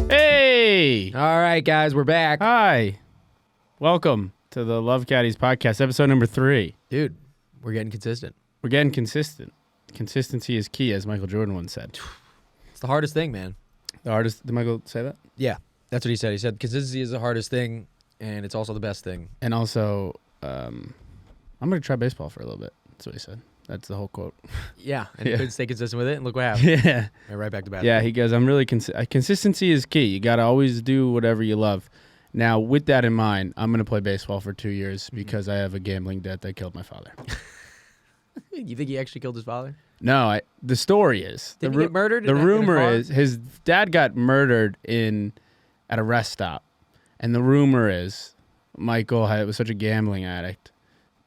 Hey! All right, guys, we're back. Hi. Welcome to the Love Caddies podcast, episode number 3. Dude, we're getting consistent. We're getting consistent. Consistency is key, as Michael Jordan once said. It's the hardest thing, man. The artist, did Michael say that? Yeah, that's what he said. He said consistency is the hardest thing, and it's also the best thing. And also, I'm going to try baseball for a little bit. That's what he said. That's the whole quote. Yeah, and Yeah. he couldn't stay consistent with it, and look what happened. Yeah. And right back to basketball. Yeah, he goes, I'm really, consistency is key. You got to always do whatever you love. Now, with that in mind, I'm going to play baseball for 2 years because I have a gambling debt that killed my father. You think he actually killed his father? No, the story is. Did he get murdered? The rumor car? is his dad got murdered at a rest stop. And the rumor is Michael was such a gambling addict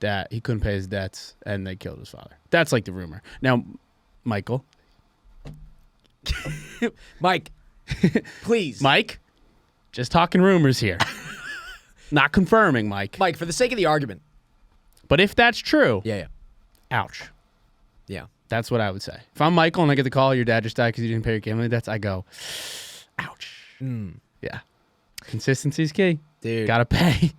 that he couldn't pay his debts and they killed his father. That's like the rumor. Now, Michael. Mike, please. Mike, just talking rumors here. Not confirming, Mike. Mike, for the sake of the argument. But if that's true, Yeah. ouch. Yeah. That's what I would say. If I'm Michael and I get the call, your dad just died because you didn't pay your gambling debts, I go, ouch. Yeah. Consistency's key. Dude. Gotta pay.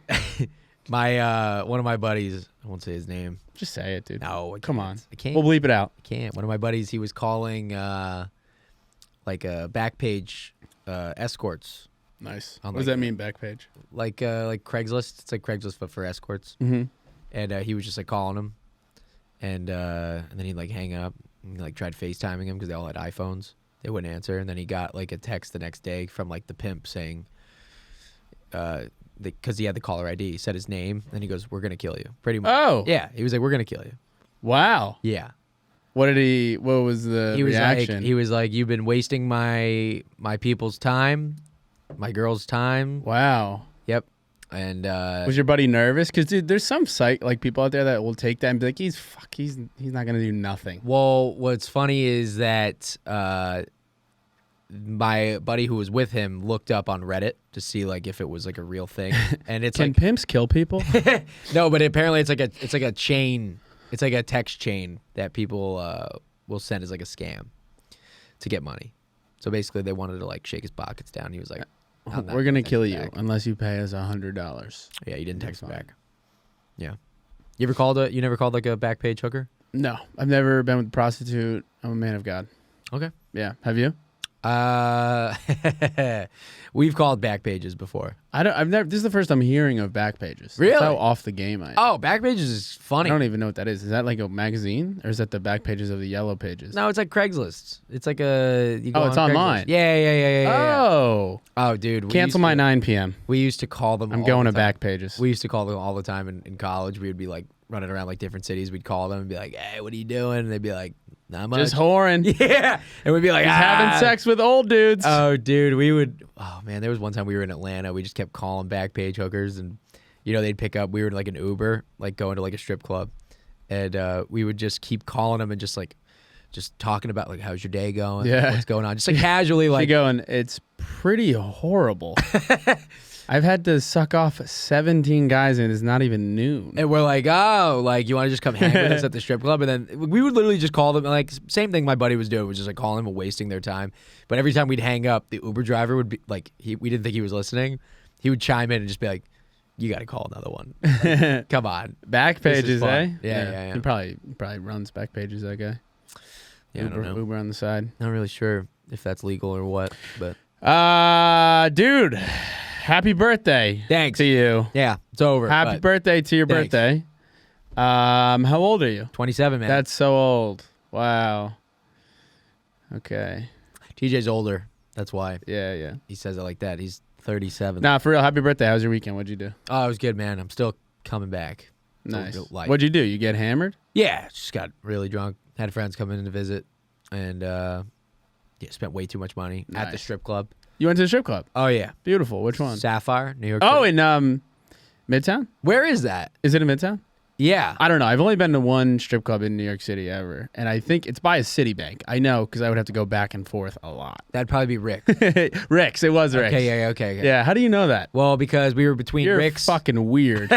My one of my buddies, I won't say his name. Just say it, dude. No, I Come can't. on. I can't. We'll bleep it out. I can't. One of my buddies, he was calling like a Backpage escorts. Nice. On What does that mean, Backpage? Like Craigslist. It's like Craigslist but for escorts. Mm-hmm. And he was just like calling him, and then he'd like hang up and like tried FaceTiming him because they all had iPhones. They wouldn't answer, and then he got like a text the next day from like the pimp saying, because he had the caller ID, he said his name, and he goes, "We're gonna kill you." Pretty much. Oh. Yeah, he was like, "We're gonna kill you." Wow. Yeah. What was the He was reaction? like, "You've been wasting my people's time, my girl's time." Wow. Yep. And Was your buddy nervous? Because, dude, there's some people out there that will take that and be like, he's not going to do nothing. well, what's funny is that my buddy who was with him looked up on Reddit to see like if it was like a real thing, and it's Can like pimps kill people? no, but apparently it's like a chain. It's like a text chain that people will send as like a scam to get money. So basically, they wanted to like shake his pockets down. He was like, "I'm not We're going to texting kill you back." unless you pay us $100. Yeah, he didn't text him Fine. back. Yeah, you never called like a Backpage hooker? No, I've never been with a prostitute. I'm a man of God. Okay. Yeah. Have you? We've called Backpages before. I've never. This is the first I'm hearing of Backpages. Really? That's how off the game I am. Oh, Backpages is I funny. don't even know what that is. Is that like a magazine, or is that the back pages of the yellow pages? No, it's like Craigslist. It's like a. You go Oh, it's on Craigslist. online. Yeah. Oh, Oh, dude. cancel my 9 p.m. We used to call them. I'm all going the to time. back pages. We used to call them all the time in college. We would be like running around like different cities. We'd call them and be like, "Hey, what are you doing?" And they'd be like, "Not much." Just whoring. Yeah, and we'd be like, Just having sex with old dudes. Oh, dude, we would. Oh man, there was one time we were in Atlanta. We just kept calling Backpage hookers, and they'd pick up. We were in like an Uber, like going to like a strip club, and we would just keep calling them and just talking about like how's your day going, Yeah. what's going on, just like casually, Like like going, it's pretty horrible. I've had to suck off 17 guys and it's not even noon. And we're like, oh, like, you want to just come hang with us at the strip club? And then we would literally just call them. Like, same thing my buddy was doing, was just like calling them and wasting their time. But every time we'd hang up, the Uber driver would be like, we didn't think he was listening. He would chime in and just be like, you got to call another one. Like, come on. Back This is pages, fun. eh? Yeah. He probably runs back pages, that guy. Yeah, I don't know. Uber on the side. Not really sure if that's legal or what, but. Dude, happy birthday. Thanks. To you. Yeah, it's over. Happy but birthday to your Thanks. birthday. How old are you? 27, man. That's so old. Wow. Okay. TJ's older. That's why Yeah. he says it like that. He's 37. Nah, for real, happy birthday. How was your weekend? What'd you do? Oh, it was good, man. I'm still coming back. Nice. Like, What'd you do? You get hammered? yeah, just got really drunk. Had friends come in to visit, and spent way too much money at the Nice. strip club. You went to the strip club. Oh yeah, Beautiful. Which one? Sapphire, New York. Oh, City. in Midtown? Where is that? Is it in Midtown? Yeah. I don't know. I've only been to one strip club in New York City ever, and I think it's by a Citibank. I know because I would have to go back and forth a lot. That'd probably be Rick. Rick's. It was Rick's. Okay, yeah, okay. Yeah. How do you know that? Well, because we were between You're Rick's. fucking weird.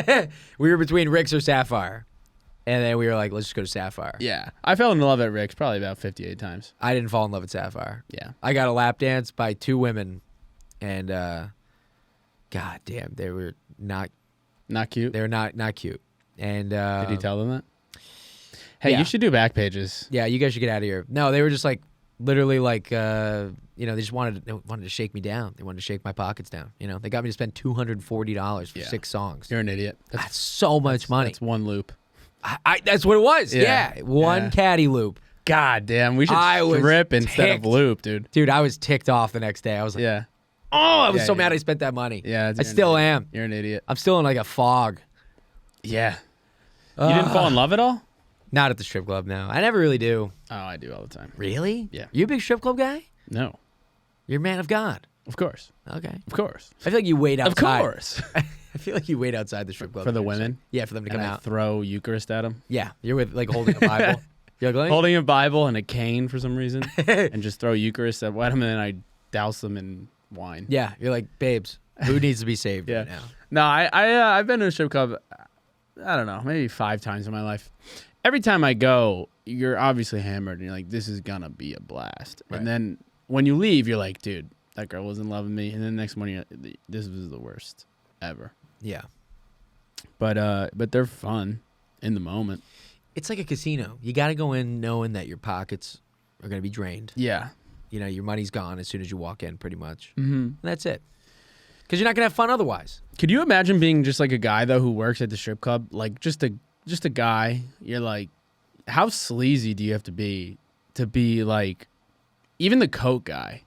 We were between Rick's or Sapphire, And then we were like, let's just go to Sapphire. Yeah. I fell in love at Rick's probably about 58 times. I didn't fall in love with Sapphire. Yeah. I got a lap dance by 2 women, and god damn, they were not Cute? they were not cute. And Did you tell them that? Hey, yeah. you should do Backpages. Yeah, you guys should get out of here. No, they were just like literally like they just wanted to shake me down. They wanted to shake my pockets down. They got me to spend $240 for 6 songs. You're an idiot. That's so much money. That's one loop. That's what it was. Yeah. Yeah, one caddy loop. God damn, we should strip instead of loop, dude. Dude, I was ticked off the next day. I was like, Yeah. oh, I was so mad I spent that money. Yeah. I still am. You're an idiot. I'm still in like a fog. Yeah. You didn't fall in love at all? Not at the strip club, no. I never really do. Oh, I do all the time. Really? Yeah. You a big strip club guy? No. You're a man of God. Of course. Okay. Of course. I feel like you wait outside. Of course. I feel like you wait outside the strip club. For the women? Yeah, for them to come And I out. throw Eucharist at them. Yeah, you're with like holding a Bible. You're like, Holding a Bible and a cane for some reason. And just throw Eucharist at them and then I douse them in wine. yeah, you're like, babes, who needs to be saved Yeah. right now? No, I've been to a strip club, I don't know, maybe 5 times in my life. Every time I go, you're obviously hammered and you're like, this is going to be a blast. Right. And then when you leave, you're like, dude, that girl wasn't loving me. And then the next morning, you're like, this was the worst ever. Yeah. But they're fun in the moment. It's like a casino. You got to go in knowing that your pockets are going to be drained. Yeah. Your money's gone as soon as you walk in, pretty much. Mm-hmm. And that's it. Because you're not going to have fun otherwise. Could you imagine being just like a guy, though, who works at the strip club? Like just a guy. You're like, how sleazy do you have to be like, even the coat guy?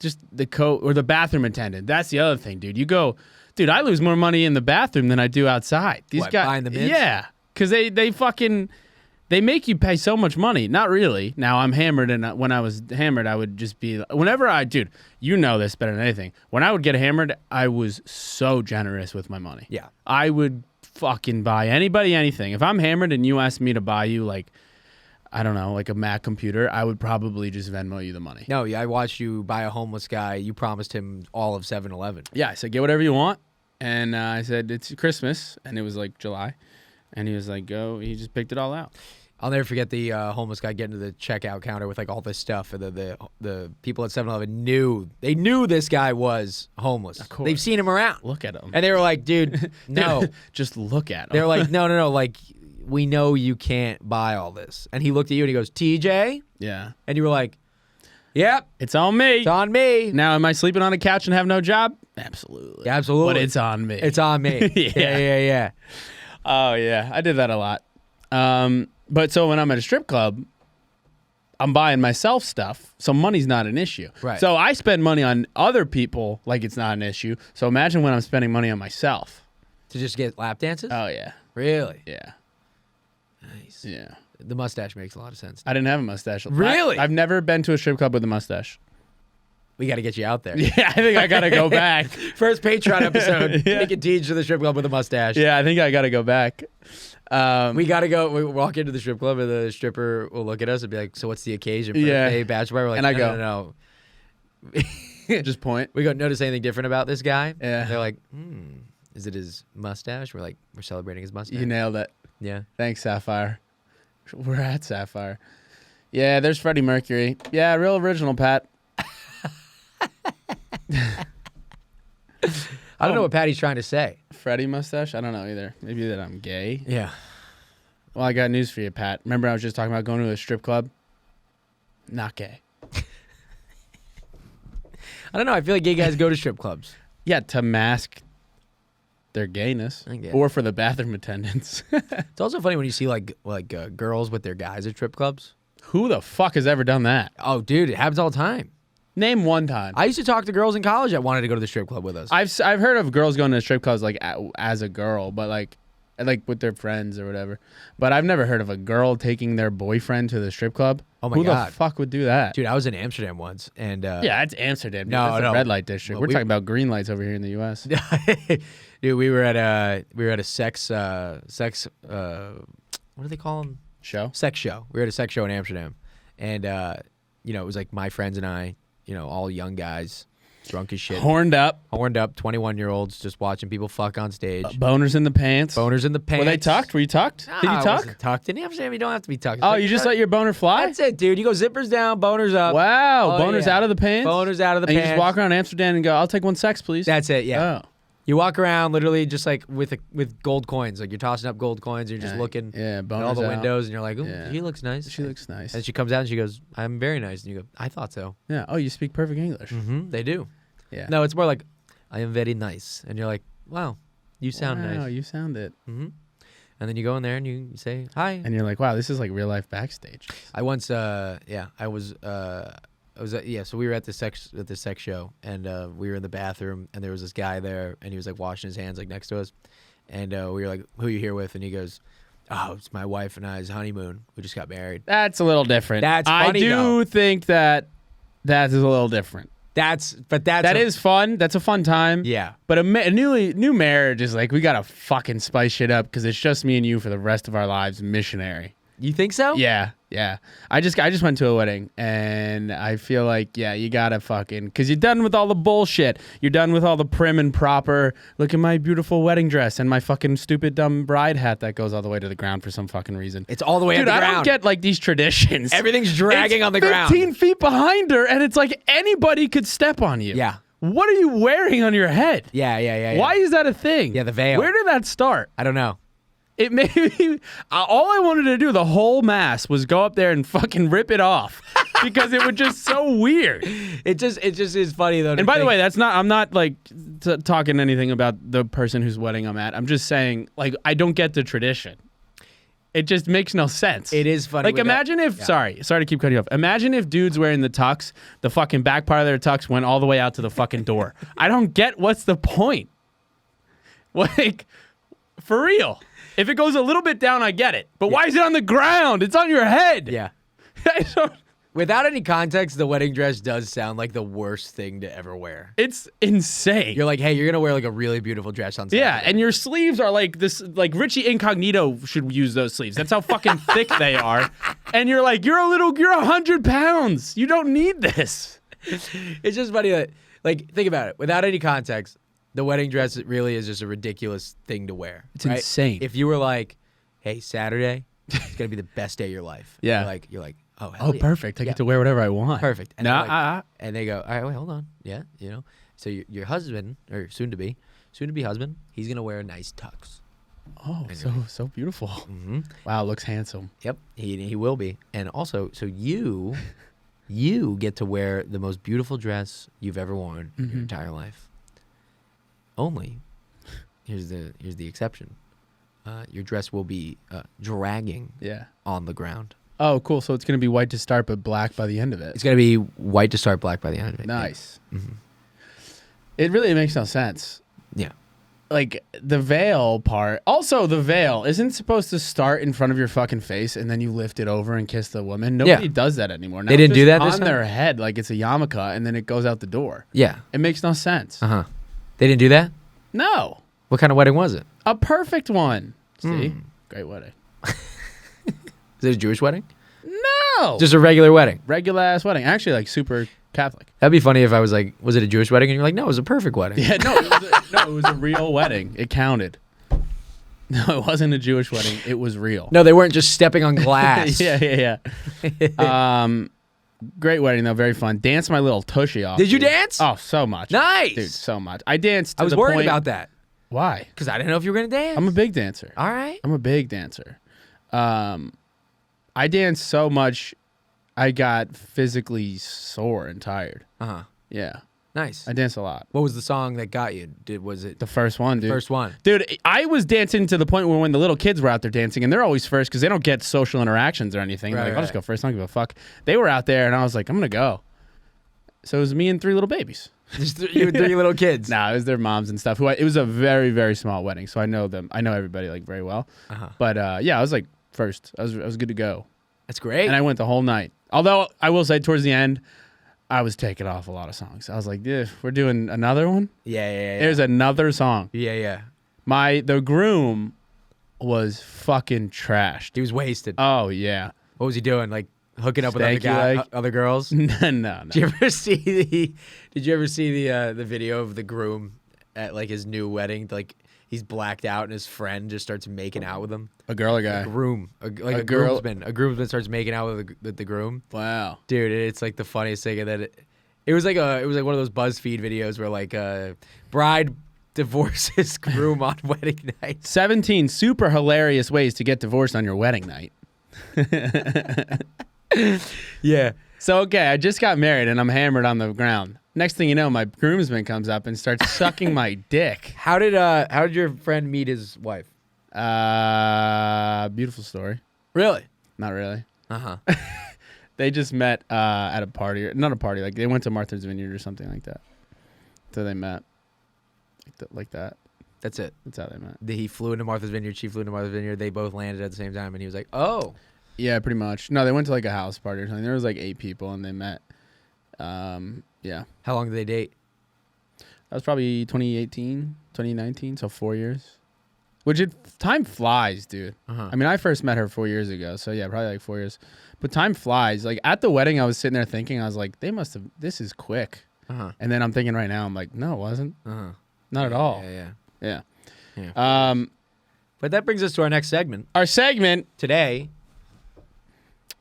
Just the coat or the bathroom attendant. That's the other thing, dude. You go, dude, I lose more money in the bathroom than I do outside. These guys, buying the mints? Yeah, because they make you pay so much money. Not really. Now I'm hammered, and when I was hammered, I would just be whenever dude, you know this better than anything. When I would get hammered, I was so generous with my money. Yeah. I would fucking buy anybody anything. If I'm hammered and you ask me to buy you like, I don't know, like a Mac computer, I would probably just Venmo you the money. No, yeah, I watched you buy a homeless guy. You promised him all of 7-Eleven. Yeah, I said, get whatever you want. And I said, it's Christmas. And it was like July. And he was like, go. He just picked it all out. I'll never forget the homeless guy getting to the checkout counter with like all this stuff. And the people at 7-Eleven knew this guy was homeless. Of course. They've seen him around. Look at him. And they were like, dude, no. Just look at him. They were like, no. Like, we know you can't buy all this. And he looked at you and he goes, TJ? Yeah. And you were like, yep, It's on me. it's on me. Now, am I sleeping on a couch and have no job? Absolutely. Yeah, absolutely. But it's on me. It's on me. Yeah. Oh, yeah. I did that a lot. But so when I'm at a strip club, I'm buying myself stuff, so money's not an issue. Right. So I spend money on other people like it's not an issue. So imagine when I'm spending money on myself. To just get lap dances? Oh, yeah. Really? Yeah. Nice. Yeah. The mustache makes a lot of sense. I didn't have a mustache. Really? I've never been to a strip club with a mustache. We got to get you out there. Yeah, I think I got to go back. First Patreon episode. Yeah. Make a teach to the strip club with a mustache. Yeah, I think I got to go back. We got to go. We walk into the strip club and the stripper will look at us and be like, so what's the occasion? Yeah. Birthday, bachelor party? We're like, And I no, go- no. Just point. We go, notice anything different about this guy? Yeah. They're like, is it his mustache? We're like, we're celebrating his mustache. You nailed it. Yeah. Thanks, Sapphire. We're at Sapphire. Yeah, there's Freddie Mercury. Yeah, real original, Pat. I don't know what Patty's trying to say. Freddie mustache? I don't know either. Maybe that I'm gay. Yeah. Well, I got news for you, Pat. Remember I was just talking about going to a strip club? Not gay. I don't know. I feel like gay guys go to strip clubs. Yeah, to mask their gayness. I guess. Or for the bathroom attendants. It's also funny when you see like girls with their guys at strip clubs. Who the fuck has ever done that? Oh, dude, it happens all the time. Name one time. I used to talk to girls in college that wanted to go to the strip club with us. I've heard of girls going to strip clubs like as a girl, but like with their friends or whatever. But I've never heard of a girl taking their boyfriend to the strip club. Oh my Who God. the fuck would do that? Dude, I was in Amsterdam once, and Yeah, that's Amsterdam. Dude. No, That's no. a red light district. Well, We're we- talking about green lights over here in the U.S. dude, we were at a sex what do they call them? Show. Sex show. We were at a sex show in Amsterdam, and it was like my friends and I, all young guys, drunk as shit, Horned up. 21-year-olds just watching people fuck on stage. Boners in the pants. Boners in the pants. Were they tucked? Were you tucked? Nah, Did you I tuck? wasn't tucked. Didn't have Sam. You don't have to be tucked. Oh, you just let your boner fly? That's it, dude. You go zippers down, boners up. Wow. Oh, Boners yeah. out of the pants? Boners out of the and pants. you just walk around Amsterdam and go, I'll take one sex, please. That's it, yeah. Oh. You walk around literally just like with gold coins. Like you're tossing up gold coins and you're just looking at boners all the out. windows and you're like, ooh, Yeah. she looks nice. She looks nice. And she comes out and she goes, I'm very nice. And you go, I thought so. Yeah. Oh, you speak perfect English. Mm-hmm. They do. Yeah. No, it's more like, I am very nice. And you're like, wow, you sound Wow, nice. you sound it. Mm-hmm. And then you go in there and you say, hi. And you're like, wow, this is like real life backstage. I once, so we were at the sex show, and we were in the bathroom, and there was this guy there, and he was like washing his hands like next to us, and we were like, "Who are you here with?" And he goes, "Oh, it's my wife and I's honeymoon. We just got married." That's a little different. That's funny, I do though. think that is a little different. That is fun. That's a fun time. Yeah. But a new marriage is like, we gotta fucking spice shit up because it's just me and you for the rest of our lives. Missionary. You think so? Yeah. I just went to a wedding and I feel like, yeah, you gotta fucking, because you're done with all the bullshit. You're done with all the prim and proper, look at my beautiful wedding dress and my fucking stupid dumb bride hat that goes all the way to the ground for some fucking reason. It's all the way Dude, on the ground. I don't get like these traditions. Everything's dragging It's on the ground. 15 feet behind her and it's like anybody could step on you. Yeah. What are you wearing on your head? Yeah. Why is that a thing? Yeah, the veil. Where did that start? I don't know. It made me. All I wanted to do the whole mass was go up there and fucking rip it off because it was just so weird. It just is funny though. And by the way, I'm not like talking anything about the person whose wedding I'm at. I'm just saying, like, I don't get the tradition. It just makes no sense. It is funny. Like, imagine if, sorry to keep cutting you off. Imagine if dudes wearing the tux, the fucking back part of their tux went all the way out to the fucking door. I don't get what's the point. Like, for real. If it goes a little bit down, I get it. But why is it on the ground? It's on your head. Yeah. I don't- Without any context, the wedding dress does sound like the worst thing to ever wear. It's insane. You're like, hey, you're gonna wear like a really beautiful dress on Saturday. Yeah, and your sleeves are like this. Like Richie Incognito should use those sleeves. That's how fucking thick they are. And you're like, you're 100 pounds. You don't need this. It's just funny that, like, think about it. Without any context, the wedding dress really is just a ridiculous thing to wear. It's insane. If you were like, hey, Saturday, it's gonna be the best day of your life. Yeah. You're like, oh, hell yeah. Perfect. I get to wear whatever I want. Perfect. And, No, and they go, all right, wait, hold on. Yeah, So your husband, or soon to be husband, he's gonna wear a nice tux. Oh, so beautiful. Mm-hmm. Wow, looks handsome. Yep, he will be. And also, so you get to wear the most beautiful dress you've ever worn in your entire life. Only, here's the exception. Your dress will be dragging on the ground. Oh, cool. So it's going to be white to start, but black by the end of it. It's going to be white to start, black by the end of it. Nice. Yeah. Mm-hmm. It really makes no sense. Yeah. Like, the veil part. Also, the veil isn't supposed to start in front of your fucking face and then you lift it over and kiss the woman. Nobody does that anymore. Now They didn't it's do just that this on time? their head like it's a yarmulke and then it goes out the door. Yeah. It makes no sense. Uh-huh. They didn't do that? No. What kind of wedding was it? A perfect one. See? Great wedding. Is it a Jewish wedding? No. Just a regular wedding. regular ass wedding. Actually, like super Catholic. That'd be funny if I was like, was it a Jewish wedding? And you're like, no, it was a perfect wedding. Yeah, no, it was a real wedding. It counted. No, it wasn't a Jewish wedding. It was real. No, they weren't just stepping on glass. Yeah. Great wedding though, very fun. Danced my little tushy off. Did you dude. dance? Oh, so much. Nice. Dude, so much. I danced to I was the worried point- about that Why? because I didn't know if you were going to dance. I'm a big dancer. All right. I'm a big dancer. I danced so much, I got physically sore and tired. Uh-huh. Yeah. Nice. I danced a lot. What was the song that got you? Was it The first one, dude. first one? Dude, I was dancing to the point where when the little kids were out there dancing, and they're always first because they don't get social interactions or anything. They're Right, like, I'll just right. go first. I don't give a fuck. They were out there, and I was like, I'm going to go. So it was me and 3 little babies. Just you and 3 little kids. Nah, it was their moms and stuff. It was a very, very small wedding, so I know them. I know everybody like very well. Uh-huh. But yeah, I was like first. I was good to go, That's great. and I went the whole night. Although I will say, towards the end, I was taking off a lot of songs. I was like, yeah, we're doing another one. yeah. There's another song. Yeah. The groom was fucking trashed. He was wasted. Oh yeah. What was he doing? Like hooking up with Stanky leg? other girls. No. Did you ever see the video of the groom at like his new wedding? Like he's blacked out and his friend just starts making out with him. A girl or guy? A groom, a girl. groomsman. A groomsman starts making out with the groom. Wow, dude, it's like the funniest thing. And then it was like one of those Buzzfeed videos where like bride divorces groom on wedding night. 17 super hilarious ways to get divorced on your wedding night. Yeah. So, okay, I just got married and I'm hammered on the ground. Next thing you know, my groomsman comes up and starts sucking my dick. How did your friend meet his wife? Beautiful story. Really? Not really. Uh-huh. They just met at a party. Not a party. Like, they went to Martha's Vineyard or something like that. So they met. Like that. That's it. That's how they met. He flew into Martha's Vineyard. She flew into Martha's Vineyard. They both landed at the same time. And he was like, oh. Yeah, pretty much. No, they went to like a house party or something. There was like 8 people and they met. Yeah. How long did they date? That was probably 2018, 2019, so 4 years. Time flies, dude. Uh-huh. I mean, I first met her 4 years ago, so yeah, probably like 4 years. But time flies. Like at the wedding, I was sitting there thinking, I was like, this is quick. Uh-huh. And then I'm thinking right now, I'm like, no, it wasn't. Uh-huh. Not at all. Yeah. But But that brings us to our next segment. our segment, Today.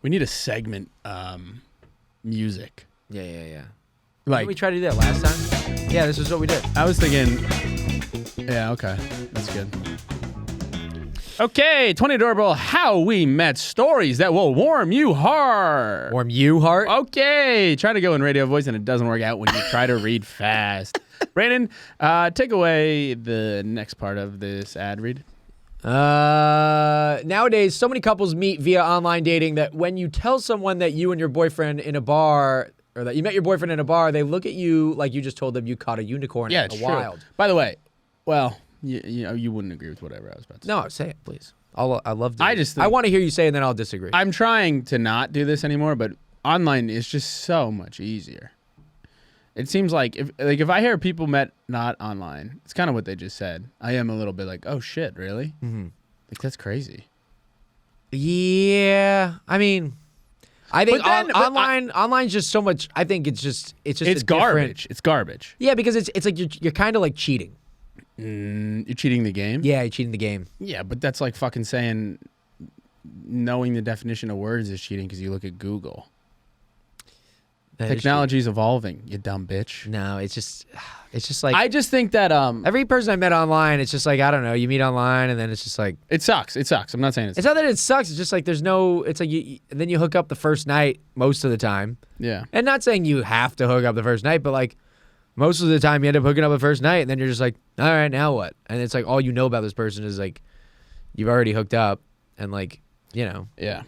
we need a segment, music. Yeah. Like, Didn't we try to do that last time? Yeah, this is what we did. I was thinking, yeah, okay, that's good. Okay, 20 adorable how we met stories that will warm you hard. Warm you heart? Okay, try to go in radio voice and it doesn't work out when you try to read fast. Brandon, take away the next part of this ad read. Nowadays, so many couples meet via online dating that when you tell someone that you and your boyfriend in a bar, or that you met your boyfriend in a bar, they look at you like you just told them you caught a unicorn Yeah, in it's the true. wild. By the way, well, you know, you wouldn't agree with whatever I was about to say. No, say it, please. I love to. I want to hear you say it, and then I'll disagree. I'm trying to not do this anymore, but online is just so much easier. It seems like if I hear people met not online, it's kind of what they just said. I am a little bit like, oh shit, really? Mm-hmm. Like that's crazy. Yeah, I mean, I think But online's just so much. I think it's just Garbage. It's garbage. Yeah, because it's like you're kind of like cheating. You're cheating the game. Yeah, you're cheating the game. Yeah, but that's like fucking saying knowing the definition of words is cheating because you look at Google. Technology's evolving, you dumb bitch. No, it's just like I just think that every person I met online, it's just like, I don't know, you meet online and then it's just like it sucks. It sucks. I'm not saying it's not that it sucks. It's just like there's no. It's like and then you hook up the first night most of the time. Yeah. And not saying you have to hook up the first night, but like most of the time you end up hooking up the first night and then you're just like, all right, now what? And it's like all you know about this person is like you've already hooked up and like, you know. Yeah.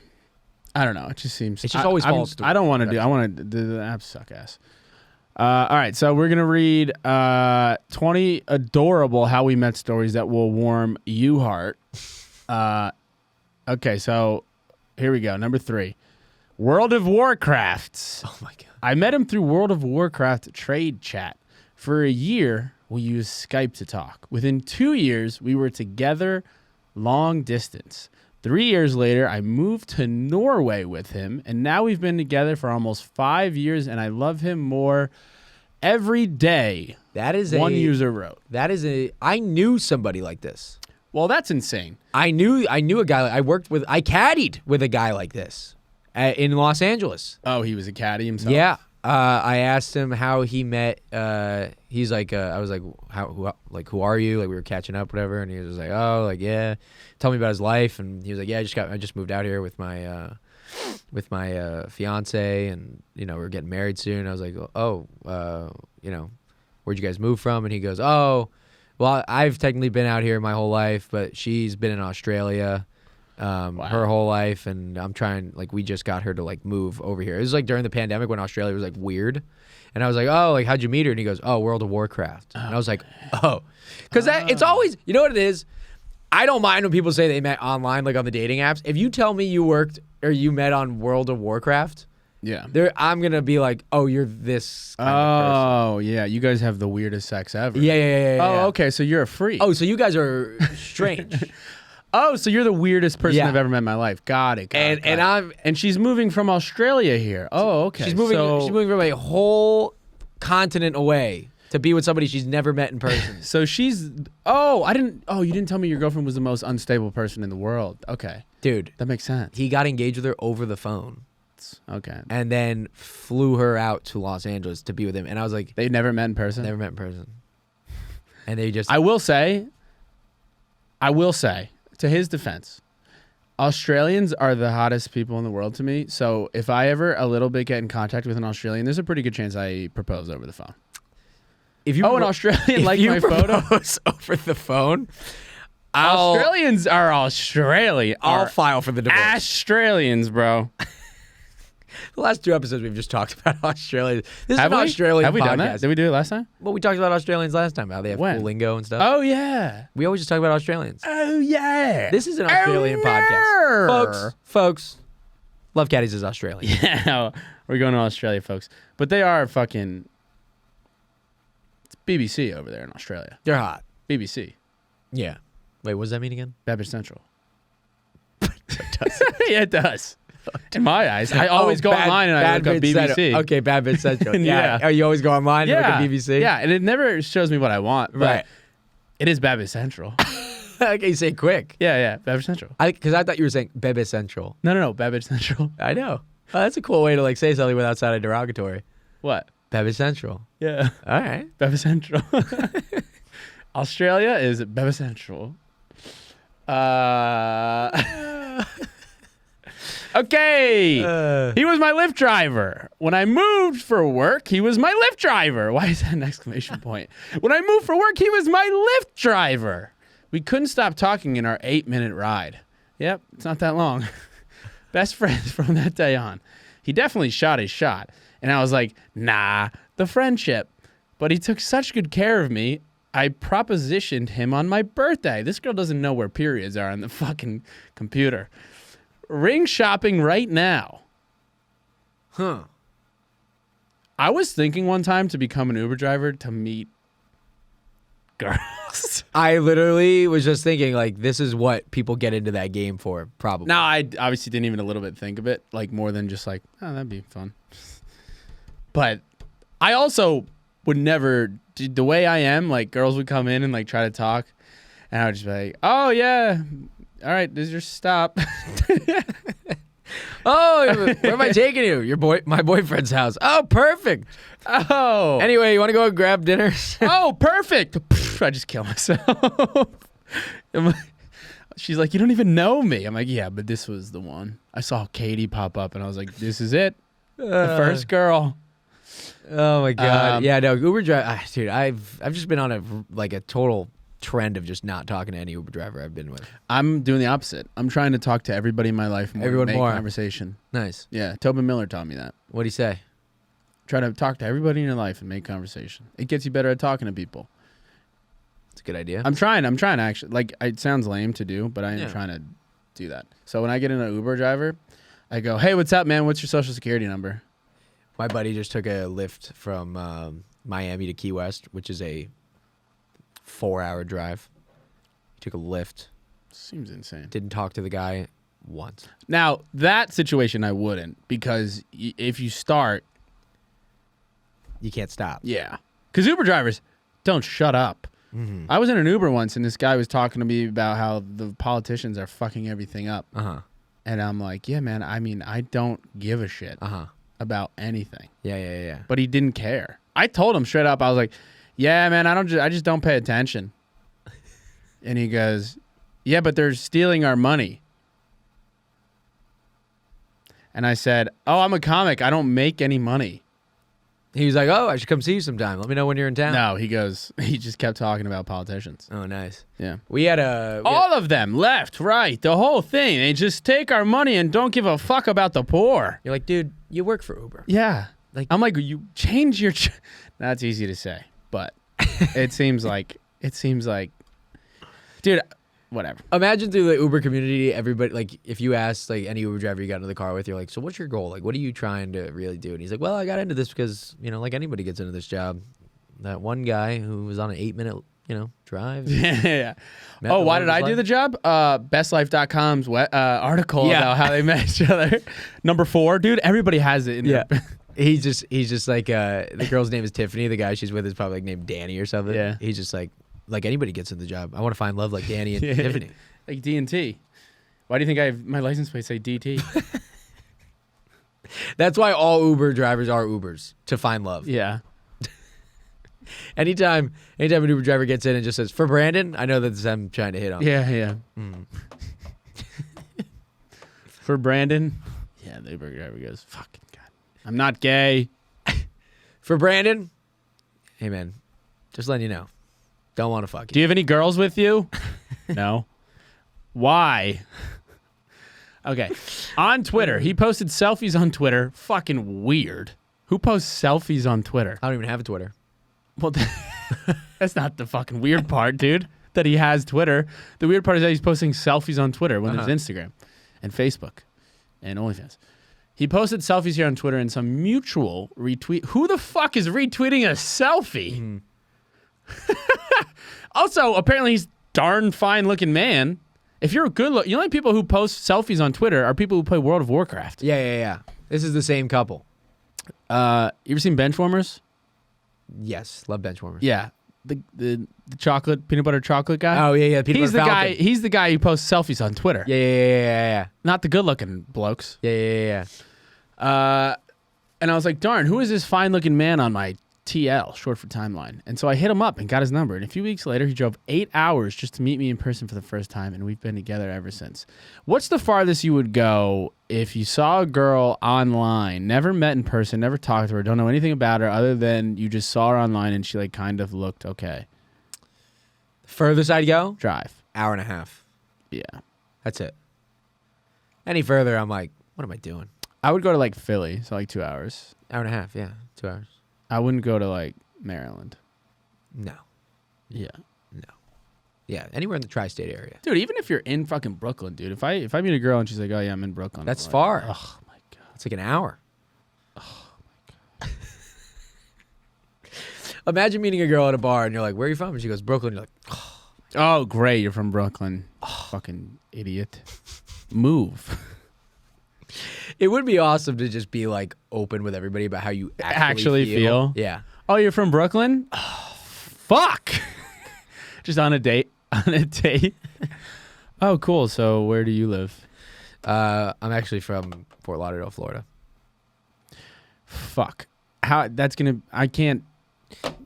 I don't know. It just seems. It just always falls through. I don't want to do. I want to. The apps suck ass. All right, so we're gonna read 20 adorable how we met stories that will warm you heart. Okay, so here we go. Number 3, World of Warcraft. Oh my god. I met him through World of Warcraft trade chat. For a year, we used Skype to talk. Within 2 years, we were together long distance. 3 years later, I moved to Norway with him, and now we've been together for almost 5 years, and I love him more every day. That is one user wrote. I knew somebody like this. Well, that's insane. I knew a guy. I caddied with a guy like this in Los Angeles. Oh, he was a caddy himself? Yeah. I asked him how he met. He's like, I was like, who are you? Like we were catching up, whatever. And he was like, oh, like yeah. Tell me about his life. And he was like, yeah, I just moved out here with my fiance, and you know we're getting married soon. I was like, oh, you know, where'd you guys move from? And he goes, oh, well, I've technically been out here my whole life, but she's been in Australia. Wow. Her whole life, and I'm trying, like, we just got her to like move over here. It was like during the pandemic when Australia was like weird, and I was like, oh, like how'd you meet her? And he goes, oh, World of Warcraft. And I was like, oh, because it's always, you know what it is, I don't mind when people say they met online, like on the dating apps. If you tell me you worked or you met on World of Warcraft, yeah, I'm gonna be like, oh, you're this kind of oh yeah, you guys have the weirdest sex ever. Yeah. Oh, okay, so you're a freak. Oh, so you guys are strange. Oh, so you're the weirdest person Yeah. I've ever met in my life. Got it. And she's moving from Australia here. Oh, okay. She's moving. So, She's moving from a whole continent away to be with somebody she's never met in person. so she's. Oh, I didn't. Oh, you didn't tell me your girlfriend was the most unstable person in the world. Okay, Dude, that makes sense. he got engaged with her over the phone Okay. and then flew her out to Los Angeles to be with him. And I was like, They never met in person. never met in person. And they just. I will say, to his defense, Australians are the hottest people in the world to me. So if I ever a little bit get in contact with an Australian, there's a pretty good chance I propose over the phone. If you An Australian like my photo? propose over the phone, Australians are Australian. I'll Are file for the divorce. Australians, bro. The last 2 episodes we've just talked about Australians. This Have is an we? Australian Have we podcast. done that? Did we do it last time? Well, we talked about Australians last time, how they have When? cool lingo and stuff. Oh, yeah. We always just talk about Australians. Oh, yeah. This is an Australian podcast. Folks, Love Caddies is Australian. Yeah, we're going to Australia, folks. But they are fucking... It's BBC over there in Australia. They're hot. BBC. Yeah. Wait, what does that mean again? Beverage Central. Yeah, it does. In my eyes. I always go online and I look up BBC. Okay, Bad Bit Central. Yeah. Oh, you always go online and look at BBC? Yeah, and it never shows me what I want. But Right. it is Beverage Central. Okay, you say quick. Yeah, Beverage Central. Because I thought you were saying Bebe Central. No, Beverage Central. I know. Oh, that's a cool way to like say something without sounding derogatory. What? Bebe Central. Yeah. All right. Beverage Central. Australia is Beverage Central. Okay. He was my Lyft driver. When I moved for work, he was my Lyft driver. Why is that an exclamation point? When I moved for work, he was my Lyft driver. We couldn't stop talking in our 8-minute ride. Yep, it's not that long. Best friends from that day on. He definitely shot his shot. And I was like, nah, the friendship. But he took such good care of me, I propositioned him on my birthday. This girl doesn't know where periods are on the fucking computer. Ring shopping right now. Huh. I was thinking one time to become an Uber driver to meet girls. I literally was just thinking, like, this is what people get into that game for, probably. Now, I obviously didn't even a little bit think of it, like more than just like, oh, that'd be fun. But I also would never, the way I am, like girls would come in and like try to talk, and I would just be like, oh yeah, all right, this is your stop. Oh, where am I taking you? My boyfriend's house. Oh, perfect. Oh. Anyway, you want to go and grab dinner? Oh, perfect. I just kill myself. She's like, you don't even know me. I'm like, yeah, but this was the one. I saw Katie pop up, and I was like, this is it. The first girl. Oh my god. Yeah, no, Uber driver. Dude, I've just been on a total trend of just not talking to any Uber driver I've been with. I'm doing the opposite. I'm trying to talk to everybody in my life more. Everyone make more. Conversation. Nice. Yeah, Tobin Miller taught me that. What'd he say? Try to talk to everybody in your life and make conversation. It gets you better at talking to people. It's a good idea. I'm trying to actually, like, it sounds lame to do, but I am Yeah. trying to do that. So when I get in an Uber driver, I go, hey, what's up, man? What's your social security number? My buddy just took a Lyft from Miami to Key West, which is a 4-hour drive. He took a Lyft. Seems insane. Didn't talk to the guy once. Now, that situation I wouldn't, because if you start, You can't stop. yeah. Because Uber drivers don't shut up. Mm-hmm. I was in an Uber once, and this guy was talking to me about how the politicians are fucking everything up. Uh-huh. And I'm like, yeah, man, I mean, I don't give a shit Uh-huh. about anything. Yeah. But he didn't care. I told him straight up, I was like, yeah, man, I just don't pay attention. And he goes, yeah, but they're stealing our money. And I said, oh, I'm a comic. I don't make any money. He was like, oh, I should come see you sometime. Let me know when you're in town. No, he just kept talking about politicians. Oh, nice. Yeah. We had a... All of them, left, right, the whole thing. They just take our money and don't give a fuck about the poor. You're like, dude, you work for Uber. Yeah. Like- I'm like, you change your... That's easy to say, but it seems like... Dude, whatever. Imagine through the Uber community, everybody, like, if you ask, like, any Uber driver you got into the car with, you're like, so what's your goal? Like, what are you trying to really do? And he's like, well, I got into this because, like anybody gets into this job. That one guy who was on an drive. Yeah. Met Oh, the why love did of I his do life. the job? Bestlife.com's article Yeah. about how they met each other. Number 4, dude. Everybody has it in Yeah. their He's just like the girl's name is Tiffany. The guy she's with is probably like named Danny or something. Yeah. He's just like anybody gets in the job. I want to find love like Danny and Yeah. Tiffany. like D&T. Why do you think I have my license plate say DT? That's why all Uber drivers are Ubers, to find love. Yeah. Anytime an Uber driver gets in and just says, "For Brandon," I know that's them trying to hit on. Yeah. For Brandon. Yeah, the Uber driver goes, fucking God. I'm not gay. For Brandon, hey man, just letting you know, don't want to fuck Do you. you have any girls with you? No. Why? Okay. On Twitter, he posted selfies on Twitter. Fucking weird. Who posts selfies on Twitter? I don't even have a Twitter. Well, that's not the fucking weird part, dude. That he has Twitter. The weird part is that he's posting selfies on Twitter when there's Instagram and Facebook and OnlyFans. He posted selfies here on Twitter and some mutual retweet. Who the fuck is retweeting a selfie? Also, apparently he's darn fine looking man. If you're a good look, you know, like people who post selfies on Twitter are people who play World of Warcraft. Yeah. This is the same couple. You ever seen Benchwarmers? Yes, love benchwarmers. Yeah. The chocolate, peanut butter chocolate guy? Oh yeah. Peanut He's the butter guy. Falcon. He's the guy who posts selfies on Twitter. Yeah. Not the good-looking blokes. Yeah. And I was like, darn, who is this fine-looking man on my TL, short for timeline? And so I hit him up and got his number. And a few weeks later, he drove 8 hours just to meet me in person for the first time, and we've been together ever since. What's the farthest you would go if you saw a girl online, never met in person, never talked to her, don't know anything about her other than you just saw her online and she like kind of looked okay? Furthest I'd go, Drive. hour and a half. Yeah. That's it. Any further, I'm like, what am I doing? I would go to like Philly, so like 2 hours. Hour and a half. Yeah, 2 hours. I wouldn't go to like Maryland. No. Yeah. Yeah, anywhere in the tri-state area. Dude, even if you're in fucking Brooklyn, dude, if I meet a girl and she's like, oh yeah, I'm in Brooklyn. That's I'm like, far. Oh my God. It's like an hour. Imagine meeting a girl at a bar and you're like, where are you from? And she goes, Brooklyn. You're like, Oh, great. You're from Brooklyn. Fucking idiot. Move. it would be awesome to just be like open with everybody about how you Actually feel? Yeah. Oh, you're from Brooklyn? Oh, fuck. Just on a date. On a date. Oh, cool. So where do you live? I'm actually from Fort Lauderdale, Florida. Fuck. How that's gonna I can't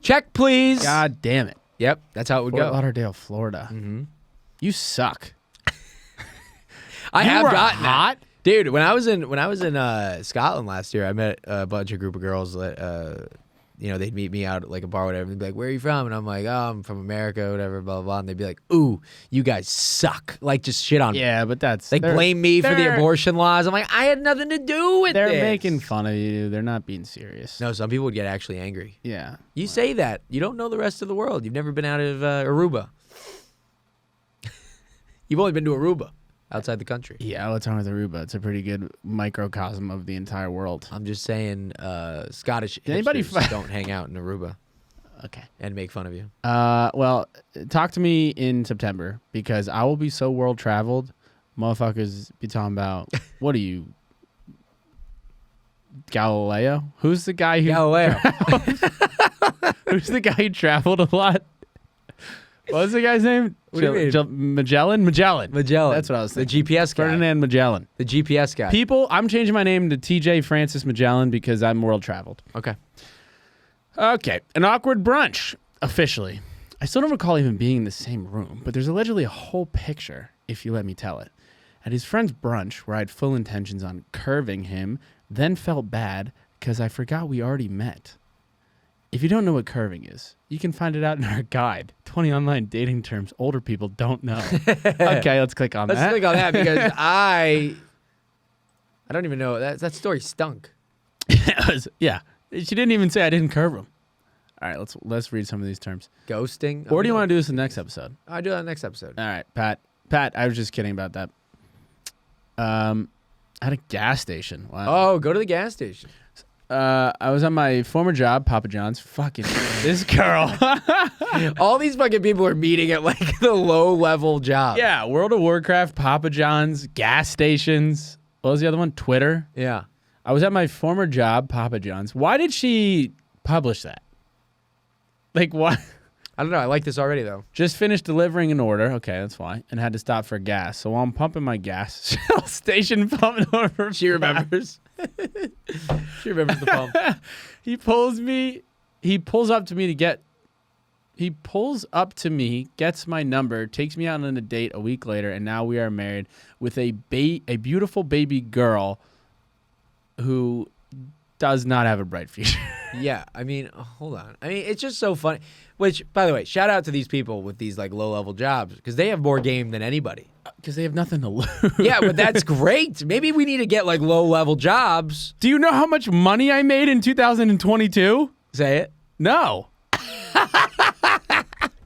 Check, please. God damn it. Yep, that's how it would Fort go. Lauderdale, Florida. Mm-hmm. You suck. I You have were gotten that. hot? Dude, when I was in Scotland last year, I met a group of girls that they'd meet me out at like a bar or whatever, and they'd be like, where are you from? And I'm like, oh, I'm from America, whatever, blah, blah, blah. And they'd be like, ooh, you guys suck. Like, just shit on me. Yeah, but that's Like, blame me for the they're- abortion laws. I'm like, I had nothing to do with They're this. making fun of you. They're not being serious. No, some people would get actually angry. Yeah. You say that. You don't know the rest of the world. You've never been out of Aruba. You've only been to Aruba, outside the country. Yeah, what's wrong with Aruba? It's a pretty good microcosm of the entire world. I'm just saying, Scottish Did anybody hipsters don't hang out in Aruba Okay. and make fun of you. Well, talk to me in September because I will be so world traveled. Motherfuckers be talking about, what are you, Galileo? Who's the guy who Galileo. Who's the guy who traveled a lot? What was the guy's name? What do you mean? Magellan? Magellan. Magellan. That's what I was thinking. The GPS guy. Ferdinand Magellan. The GPS guy. People, I'm changing my name to TJ Francis Magellan because I'm world traveled. Okay. Okay. An awkward brunch, officially. I still don't recall even being in the same room, but there's allegedly a whole picture, if you let me tell it. At his friend's brunch, where I had full intentions on curving him, then felt bad because I forgot we already met. If you don't know what curving is, you can find it out in our guide. 20 online dating terms older people don't know. Okay, let's click on Let's that. click on that because I don't even know. That story stunk. Yeah. She didn't even say I didn't curve him. All right, let's read some of these terms. Ghosting. Or do you want to do this in the next episode? I'll do that next episode. All right, Pat, I was just kidding about that. At a gas station. Wow. Oh, go to the gas station. I was at my former job, Papa John's. Fucking this girl. All these fucking people are meeting at like the low level job. Yeah, World of Warcraft, Papa John's, gas stations. What was the other one? Twitter. Yeah. I was at my former job, Papa John's. Why did she publish that? Like, what? I don't know. I like this already, though. Just finished delivering an order. Okay, that's why. And had to stop for gas. So while I'm pumping my gas, Shell station pumping over. She remembers. She remembers the pump. He pulls up to me, gets my number, takes me out on a date a week later, and now we are married with a beautiful baby girl who does not have a bright future. Yeah, I mean, hold on. I mean, it's just so funny. Which, by the way, shout out to these people with these like low-level jobs because they have more game than anybody. Because they have nothing to lose. Yeah, but that's great. Maybe we need to get like low-level jobs. Do you know how much money I made in 2022? Say it. No.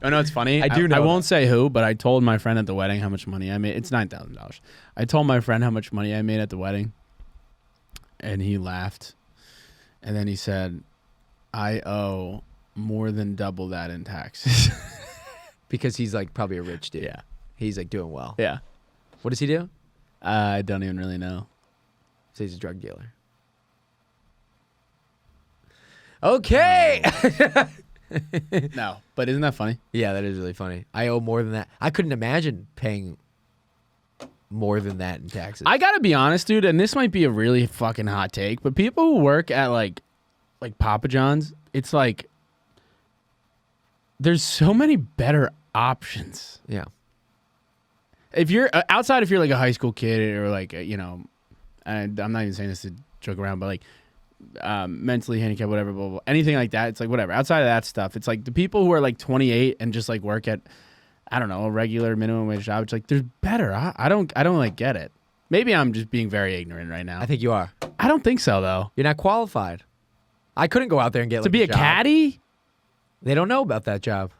Oh, no, it's funny. I do know I won't that. say who, but I told my friend at the wedding how much money I made. It's $9,000. I told my friend how much money I made at the wedding, and he laughed. And then he said, I owe more than double that in taxes. Because he's like probably a rich dude. Yeah. He's like doing well. Yeah. What does he do? I don't even really know. So he's a drug dealer. Okay. No, but isn't that funny? Yeah, that is really funny. I owe more than that. I couldn't imagine paying more than that in taxes. I gotta be honest, dude, and this might be a really fucking hot take, but people who work at like Papa John's, it's like there's so many better options. Yeah. If you're outside, if you're like a high school kid or like and I'm not even saying this to joke around, but like mentally handicapped, whatever, blah, blah, blah, anything like that, it's like whatever. Outside of that stuff, it's like the people who are like 28 and just like work at, I don't know, a regular minimum wage job. It's like there's better. I don't like get it. Maybe I'm just being very ignorant right now. I think you are. I don't think so though. You're not qualified. I couldn't go out there and get To like, be a job. caddy? They don't know about that job.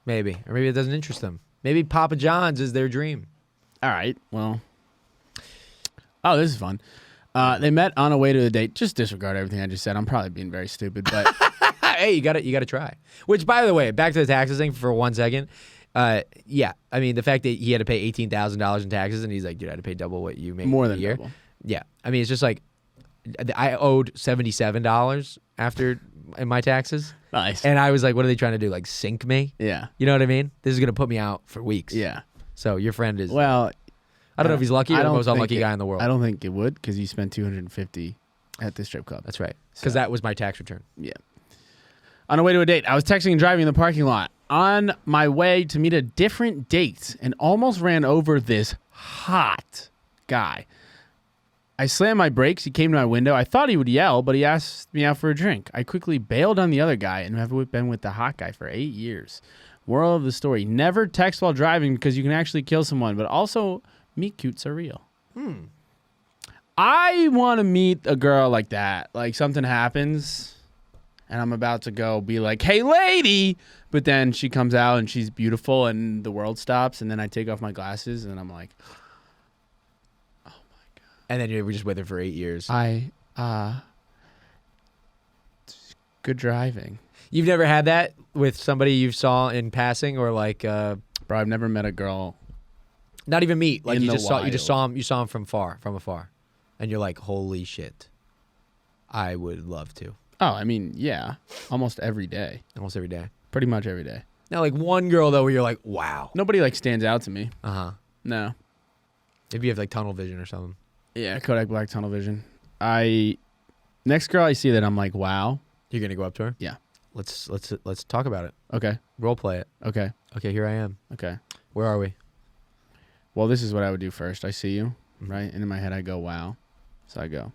Maybe. Or maybe it doesn't interest them. Maybe Papa John's is their dream. All right. Well. Oh, this is fun. They met on a way to a date. Just disregard everything I just said. I'm probably being very stupid, but Hey, you got to try. Which, by the way, back to the taxes thing for 1 second. Yeah, I mean the fact that he had to pay $18,000 in taxes, and he's like, dude, I had to pay double what you make more a than year. double. Yeah, I mean it's just like I owed $77 after in my taxes, Nice. and I was like, what are they trying to do? Like sink me? Yeah. You know what I mean? This is gonna put me out for weeks. Yeah. So your friend is. Well, I don't know if he's lucky or the most think unlucky guy in the world. I don't think it would because you spent $250 at the strip club. That's right. Because So- that was my tax return. Yeah. On a way to a date, I was texting and driving in the parking lot on my way to meet a different date and almost ran over this hot guy. I slammed my brakes. He came to my window. I thought he would yell, but he asked me out for a drink. I quickly bailed on the other guy and have been with the hot guy for 8 years. Moral of the story, never text while driving because you can actually kill someone, but also meet cutes are real. I want to meet a girl like that. Like something happens and I'm about to go be like, hey, lady. But then she comes out and she's beautiful and the world stops. And then I take off my glasses and I'm like, And then you were just with her for 8 years. good driving. You've never had that with somebody you saw in passing, or like, Bro, I've never met a girl. not even meet. Like In you the just saw wild. him from afar, and you're like, holy shit, I would love to. Oh, I mean, yeah. Almost every day. Almost every day. Pretty much every day. Now, like one girl though, where you're like, wow. Nobody like stands out to me. No. Maybe you have like tunnel vision or something. Yeah, Kodak Black tunnel vision. Next girl I see that I'm like, wow. You're gonna go up to her. Yeah. Let's talk about it. Okay. Role play it. Okay. Okay, here I am. Okay. Where are we? Well, this is what I would do first. I see you, right? And in my head I go, wow. So I go,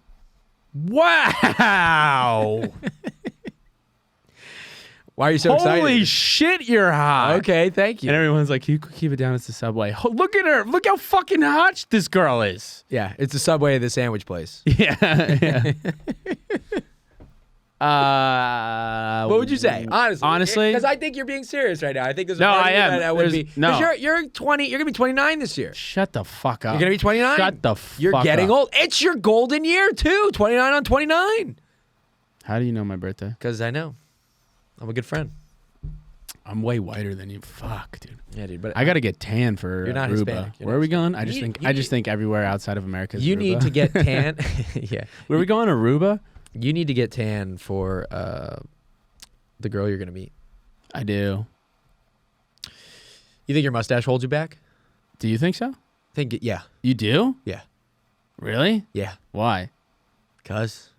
wow. Why are you so excited? Holy shit, you're hot. Okay, thank you. And everyone's like, you keep it down. It's the Subway. Look at her. Look how fucking hot this girl is. Yeah, it's the Subway at the sandwich place. Yeah. What would you say? Honestly? because I think you're being serious right now. I think there's a No, part of I you am. that would There's- be. no. 'Cause you're 20. You're gonna be 29 this year. Shut the fuck up. You're gonna be 29. Shut the fuck You're getting up. old. It's your golden year too. 29 on 29. How do you know my birthday? Because I know. I'm a good friend. I'm way whiter than you. Fuck, dude. Yeah, dude. But I gotta get tan for You're not Aruba. Hispanic. You're Where not are we going? Hispanic. I just think everywhere outside of America is you Aruba. need to get tan. Yeah. Where are we going? Aruba? You need to get tan for the girl you're gonna meet. I do. You think your mustache holds you back? Do you think so? Yeah. You do? Yeah. Really? Yeah. Why? Cause,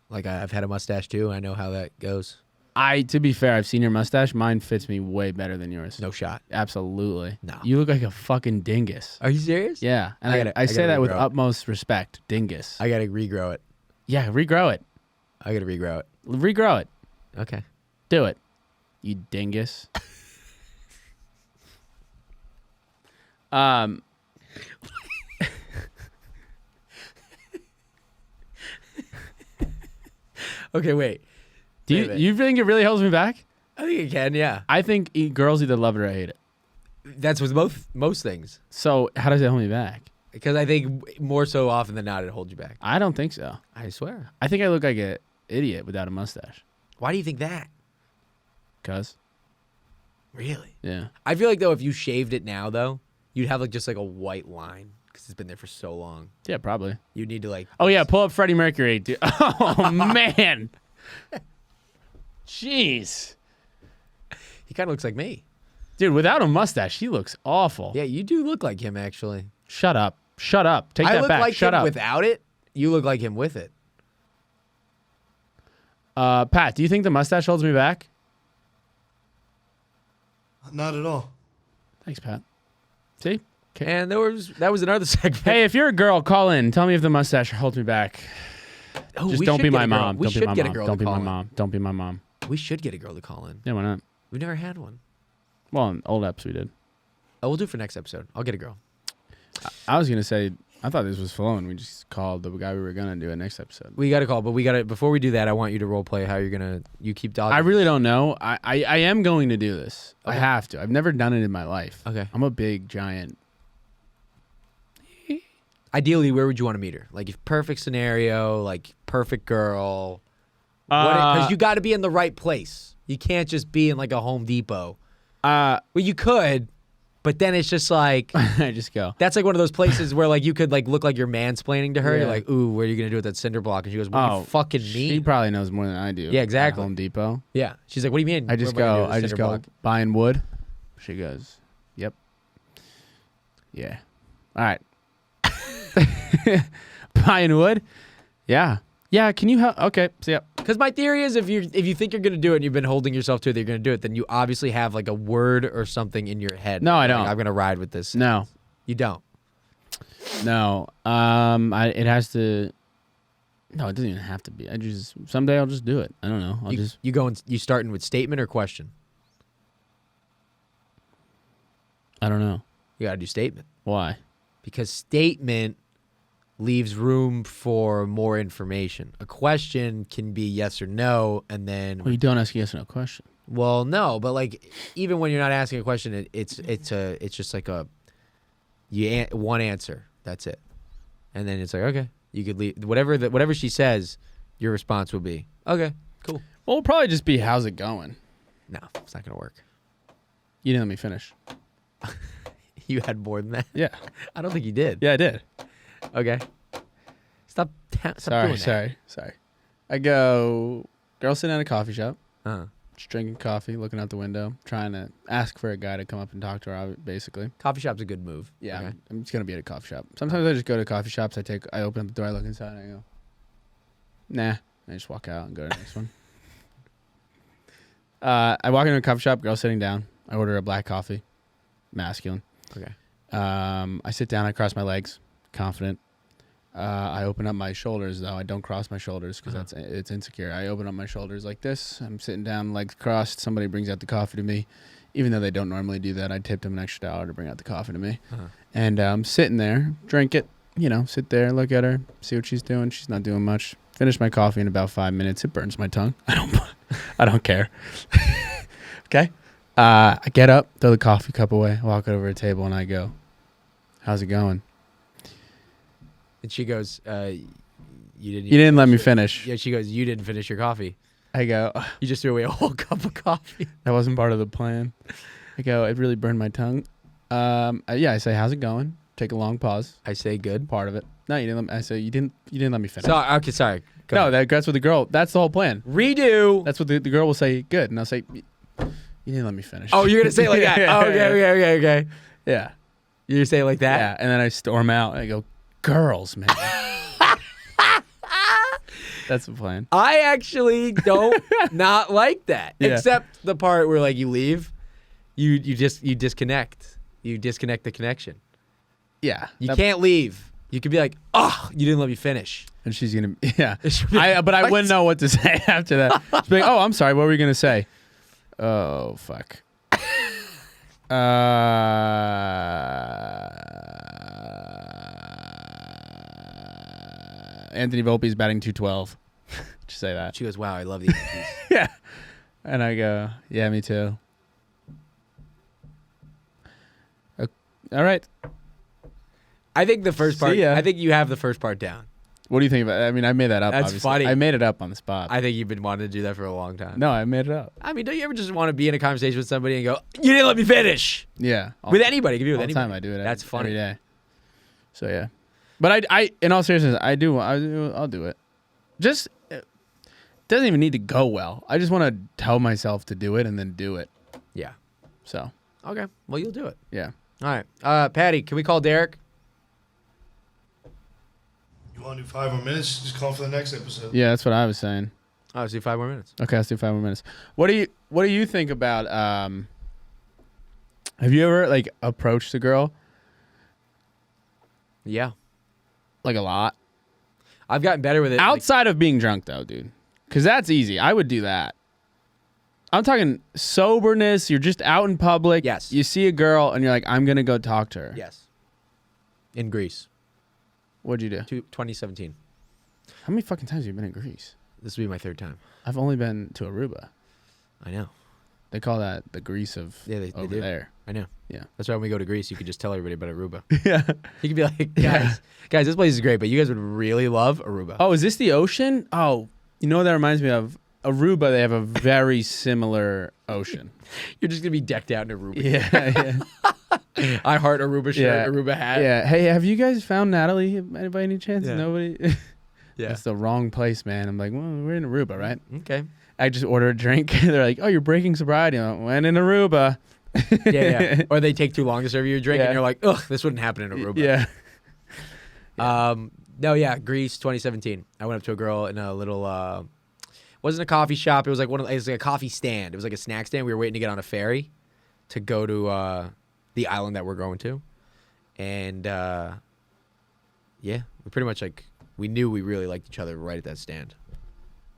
like, I've had a mustache too. I know how that goes. To be fair, I've seen your mustache. Mine fits me way better than yours. No shot. Absolutely. No. You look like a fucking dingus. Are you serious? Yeah. And I gotta say that with regrow it. utmost respect. Dingus. I gotta regrow it. Yeah, regrow it. I gotta regrow it. Regrow it. Okay. Do it. You dingus. Okay, wait. Do Wait a minute. you think it really holds me back? I think it can, yeah. I think girls either love it or hate it. That's with most things. So how does it hold me back? Because I think more so often than not, it holds you back. I don't think so. I swear. I think I look like an idiot without a mustache. Why do you think that? Cause Really? yeah. I feel like though, if you shaved it now, though, you'd have like just like a white line because it's been there for so long. Yeah, probably. You need to like. Oh yeah, pull up Freddie Mercury, dude. Oh man. Jeez. He kind of looks like me. Dude, without a mustache, he looks awful. Yeah, you do look like him actually. Shut up. Shut up. Take I that look back. like Shut him up. without it. You look like him with it. Pat, do you think the mustache holds me back? Not at all. Thanks, Pat. See? And that was another segment. Hey, if you're a girl, call in. Tell me if the mustache holds me back. Oh, Just we don't should be get my a girl. mom. We Don't be should my get a mom. girl Don't to be my call in. mom. Don't be my mom. We should get a girl to call in. Yeah, why not? We've never had one. Well, in old eps we did. Oh, we'll do it for next episode. I'll get a girl. I was gonna say I thought this was flowing. We just called the guy we were gonna do it next episode. We got to call, but we got to before we do that. I want you to role play how you're gonna. You keep dodging. I really don't know. I am going to do this. I Okay. have to. I've never done it in my life. Okay. I'm a big giant. Ideally, where would you want to meet her? Like, if perfect scenario, like perfect girl. Because you got to be in the right place. You can't just be in like a Home Depot. Well, you could, but then it's just like I just go. that's like one of those places where like you could like look like you're mansplaining to her. Yeah. You're like, "Ooh, what are you gonna do with that cinder block?" And she goes, "What do you fucking mean?" She probably knows more than I do. Yeah, exactly. At Home Depot. Yeah, she's like, "What do you mean?" I just What am go. gonna do with I a just cinder go block? buying wood. She goes, "Yep, yeah, all right." Buying wood, yeah. Can you help? Okay, so yeah. Because my theory is if you think you're gonna do it and you've been holding yourself to it, that you're gonna do it, then you obviously have like a word or something in your head. No, I Like, don't. I'm gonna ride with this. No, You don't. no. It has to. No, it doesn't even have to be. I just someday I'll just do it. I don't know. I'll just. You going? You starting with statement or question? I don't know You gotta do statement why. because statement leaves room for more information. A question can be yes or no, and then Well, you don't ask a yes or no question. well, no, but like even when you're not asking a question, it's just like a one answer. That's it, and then it's like okay, you could leave whatever she says. Your response will be okay, cool. Well, it'll probably just be how's it going. No, it's not gonna work. You didn't let me finish. You had more than that. Yeah, I don't think you did. yeah, I did. Okay. Stop doing that. Sorry. I go, girl sitting at a coffee shop, Uh-huh. just drinking coffee, looking out the window, trying to ask for a guy to come up and talk to her, basically. Coffee shop's a good move. Yeah, Okay. I'm just going to be at a coffee shop. Sometimes I just go to coffee shops, I open up the door, I look inside, and I go, nah. I just walk out and go to the next one. I walk into a coffee shop, girl sitting down. I order a black coffee, masculine. Okay. I sit down, I cross my legs, confident. I open up my shoulders, though. I don't cross my shoulders because it's insecure. I open up my shoulders like this. I'm sitting down, legs crossed. Somebody brings out the coffee to me. Even though they don't normally do that, I tipped them an extra $1 to bring out the coffee to me. And I'm sitting there, drink it, sit there, look at her, see what she's doing. She's not doing much. Finish my coffee in about 5 minutes. It burns my tongue. I don't care. Okay. I get up, throw the coffee cup away, walk over to a table, and I go, how's it going? And she goes, You didn't let me finish. Yeah, she goes, you didn't finish your coffee. I go, You just threw away a whole cup of coffee. that wasn't part of the plan. I go, it really burned my tongue. I say, how's it going? Take a long pause. I say good. Part of it. No, you didn't. I say you didn't let me finish. Okay, sorry. Go No, ahead. that's what the girl. That's the whole plan. Redo. That's what the girl will say. Good, and I'll say, you didn't let me finish. Oh, you're gonna say it like that? Okay. Yeah, You're gonna say it like that? yeah. And then I storm out and I go, girls, man. That's the plan. I actually don't not like that. Yeah. Except the part where like you leave, you disconnect. You disconnect the connection. Yeah, You can't leave. You could be like, oh, you didn't let me finish. And she's gonna, yeah. She'll be like, But I "What?" wouldn't know what to say after that. She'd be like, oh, I'm sorry. What were you gonna say? Oh, fuck. Anthony Volpe's batting 212. Just say that. She goes, wow, I love the Yankees. Yeah. And I go, yeah, me too. All right. I think the first part. See ya. I think you have the first part down. What do you think about it? I mean, I made that up. That's obviously. funny. I made it up on the spot. I think you've been wanting to do that for a long time. No, I made it up. I mean, don't you ever just want to be in a conversation with somebody and go, you didn't let me finish? Yeah. With anybody. It can be with all the anybody. time I do it. That's funny. Every day. So, yeah. But I in all seriousness, I'll do it. Just, it doesn't even need to go well. I just want to tell myself to do it and then do it. Yeah. So, Okay. Well, you'll do it. yeah. All right. Patty, can we call Derek? You want to do 5 more minutes? Just call for the next episode. Yeah, that's what I was saying. Oh, let's do 5 more minutes. Okay, let's do 5 more minutes. What do you think about have you ever like approached a girl Yeah. like a lot? I've gotten better with it. Outside of being drunk though, dude. Cuz that's easy. I would do that. I'm talking soberness, you're just out in public. Yes. You see a girl and you're like, I'm going to go talk to her. Yes. In Greece. What'd you do? 2017. How many fucking times have you been in Greece? This will be my 3rd time. I've only been to Aruba. I know. They call that the Greece of They over do. there. I know. Yeah. That's why when we go to Greece, you could just tell everybody about Aruba. Yeah. You could be like, Yeah. guys, this place is great, but you guys would really love Aruba. Oh, is this the ocean? Oh, you know what that reminds me of? Aruba, they have a very similar ocean. You're just going to be decked out in Aruba. Yeah. I heart Aruba shirt, Yeah. Aruba hat. Yeah. Hey, have you guys found Natalie by any chance? Yeah. Nobody? Yeah. That's the wrong place, man. I'm like, well, we're in Aruba, right? Okay. I just order a drink. They're like, oh, you're breaking sobriety. I went in Aruba. Yeah. Or they take too long to serve you a drink, Yeah. and you're like, ugh, this wouldn't happen in Aruba. Yeah. No, yeah, Greece 2017. I went up to a girl in a little, wasn't a coffee shop. It was like it was like a coffee stand. It was like a snack stand. We were waiting to get on a ferry to go to the island that we're going to. And yeah, we pretty much like, we knew we really liked each other right at that stand.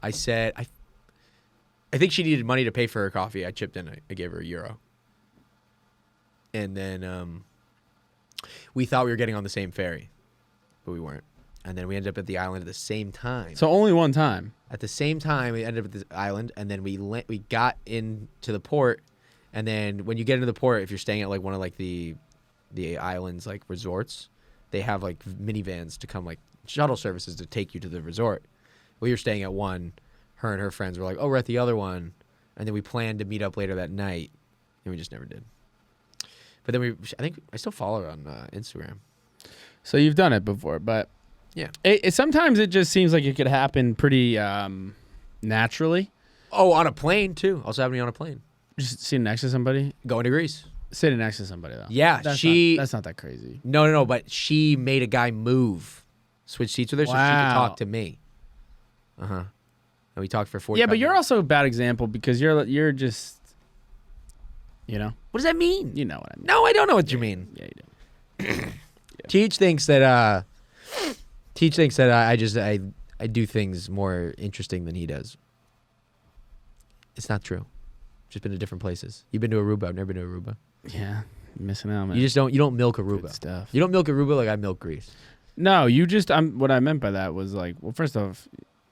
I said, I think she needed money to pay for her coffee. I chipped in. I gave her €1. And then we thought we were getting on the same ferry, but we weren't. And then we ended up at the island at the same time. So only one time. At the same time, we ended up at this island, and then we got into the port. And then when you get into the port, if you're staying at like one of like the island's like resorts, they have like minivans to come, like shuttle services to take you to the resort. We were staying at one. Her and her friends were like, "Oh, we're at the other one," and then we planned to meet up later that night, and we just never did. But then I think I still follow her on Instagram. So you've done it before, but Yeah. Sometimes it just seems like it could happen pretty naturally. Oh, on a plane too. Also happened to me on a plane. Just sitting next to somebody. Going to Greece. Sitting next to somebody though. Yeah, That's not that crazy. No, but she made a guy move, switch seats with her, so she could Wow. talk to me. And we talked for 40. Yeah, but you're also a bad example because you're just, you know. What does that mean? You know what I mean. No, I don't know what you mean. Yeah, you do. Teach thinks that I do things more interesting than he does. It's not true. Just been to different places. You've been to Aruba. I've never been to Aruba. Yeah, you're missing out, man. You don't milk Aruba. Good stuff. You don't milk Aruba like I milk Greece. No, you just. What I meant by that was like, well, first off,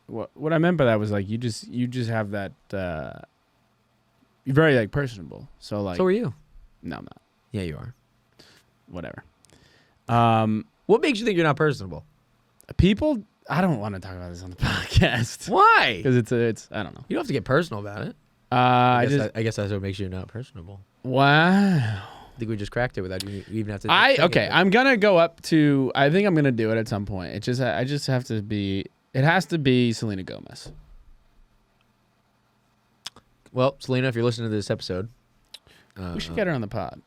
what I meant by that was like you just have that. You're very like personable. So like. So are you? No, I'm not. Yeah, you are. Whatever. What makes you think you're not personable? People I don't want to talk about this on the podcast Why? because it's I don't know. You don't have to get personal about it. I guess that's what makes you not personable. wow. I think we just cracked it without you even have to. Okay. I'm gonna go up to. I think I'm gonna do it at some point. I just have to be. It has to be Selena Gomez. Well, Selena, if you're listening to this episode, We should get her on the pod.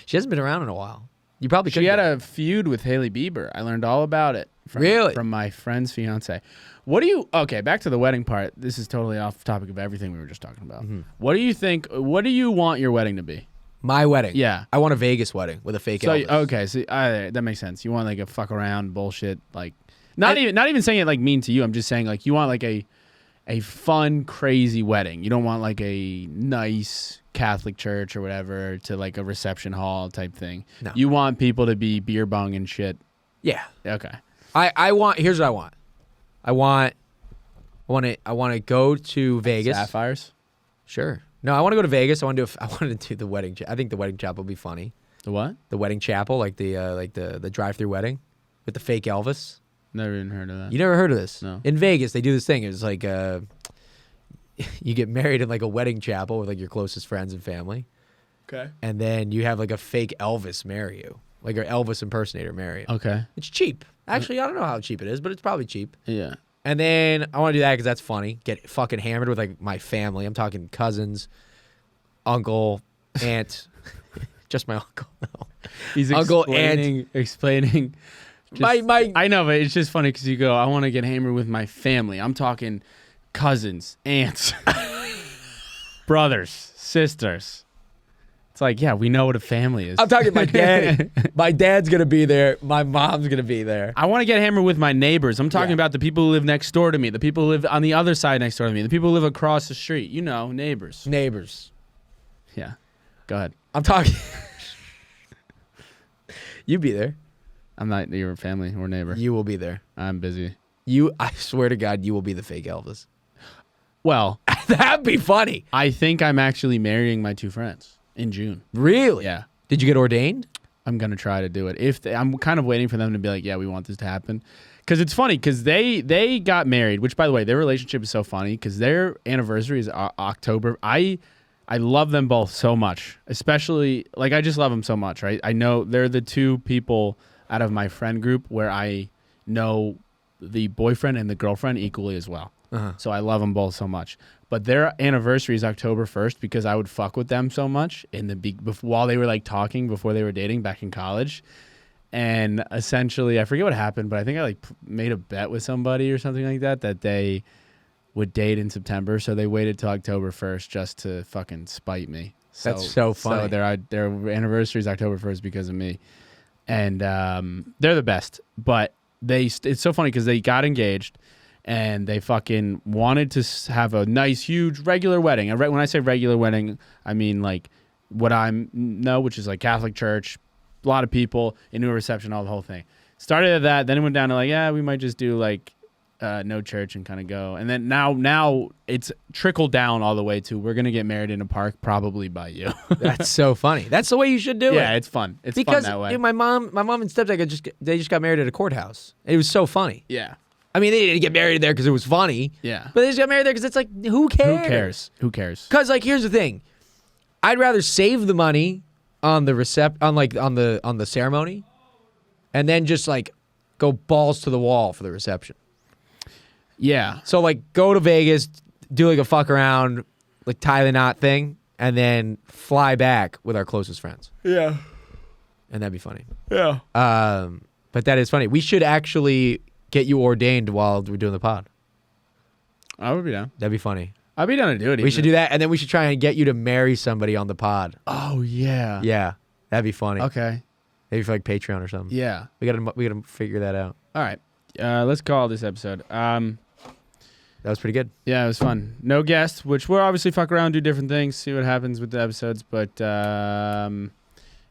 she hasn't been around in a while. You probably could. She had a feud with Hailey Bieber. I learned all about it. From my friend's fiance. What do you? Okay, back to the wedding part. This is totally off topic of everything we were just talking about. Mm-hmm. What do you think? What do you want your wedding to be? My wedding. Yeah. I want a Vegas wedding with a fake Elvis. Okay, so that makes sense. You want like a fuck around bullshit, like not even saying it like mean to you. I'm just saying like you want like a fun, crazy wedding. You don't want like a nice Catholic church or whatever to like a reception hall type thing. No. You want people to be beer bong and shit. Yeah. Okay. I want. Here's what I want. I want to go to Vegas. Sapphires. Sure. No, I want to go to Vegas. I want to do the wedding. I think the wedding chapel will be funny. The what? The wedding chapel, like the drive-through wedding with the fake Elvis. Never even heard of that. You never heard of this? No. In Vegas, they do this thing. It's like you get married in like a wedding chapel with like your closest friends and family, Okay. and then you have like a fake Elvis marry you, like an Elvis impersonator marry you. Okay. It's cheap. Actually, I don't know how cheap it is, but it's probably cheap. Yeah. And then I want to do that because that's funny. Get fucking hammered with like my family. I'm talking cousins, uncle, aunt, just my uncle. No. He's Uncle, explaining. My I know, but it's just funny because you go, I want to get hammered with my family. I'm talking cousins, aunts, brothers, sisters. It's like, yeah, we know what a family is. I'm talking my daddy. My dad's gonna be there. My mom's gonna be there. I want to get hammered with my neighbors. I'm talking about the people who live next door to me, the people who live on the other side next door to me, the people who live across the street. You know, neighbors. Neighbors. Yeah. Go ahead. I'm talking. You be there. I'm not your family or neighbor. You will be there. I'm busy. I swear to God, you will be the fake Elvis. Well, That'd be funny. I think I'm actually marrying my two friends in June. Really? Yeah. Did you get ordained? I'm going to try to do it. I'm kind of waiting for them to be like, yeah, we want this to happen. Because it's funny because they got married, which, by the way, their relationship is so funny because their anniversary is October. I love them both so much, especially, like, I just love them so much, right? I know they're the two people out of my friend group where I know the boyfriend and the girlfriend equally as well. Uh-huh. So I love them both so much. But their anniversary is October 1st because I would fuck with them so much while they were like talking before they were dating back in college. And essentially, I forget what happened, but I think I like made a bet with somebody or something like that they would date in September. So they waited till October 1st just to fucking spite me. That's so funny. So their anniversary is October 1st because of me. And they're the best. But it's so funny because they got engaged. And they fucking wanted to have a nice, huge, regular wedding. When I say regular wedding, I mean like what I know, which is like Catholic church, a lot of people, into a reception, all the whole thing. Started at that, then it went down to like, yeah, we might just do like no church and kind of go. And then now it's trickled down all the way to we're gonna get married in a park, probably by you. That's so funny. That's the way you should do it. Yeah, it's fun. It's because fun that way. Dude, my mom and stepdad just got married at a courthouse. It was so funny. Yeah. I mean, they didn't get married there because it was funny. Yeah. But they just got married there because it's like, who cares? Who cares? Because like, here's the thing, I'd rather save the money on the on the ceremony, and then just like go balls to the wall for the reception. Yeah. So like, go to Vegas, do like a fuck around, like tie the knot thing, and then fly back with our closest friends. Yeah. And that'd be funny. Yeah. But that is funny. We should actually get you ordained while we're doing the pod. I would be down. That'd be funny. I'd be down to do it. We should do that, and then we should try and get you to marry somebody on the pod. Oh yeah. Yeah, that'd be funny. Okay. Maybe for like Patreon or something. Yeah. We gotta figure that out. All right. Let's call this episode. That was pretty good. Yeah, it was fun. No guests, which we'll obviously fuck around, do different things, see what happens with the episodes. But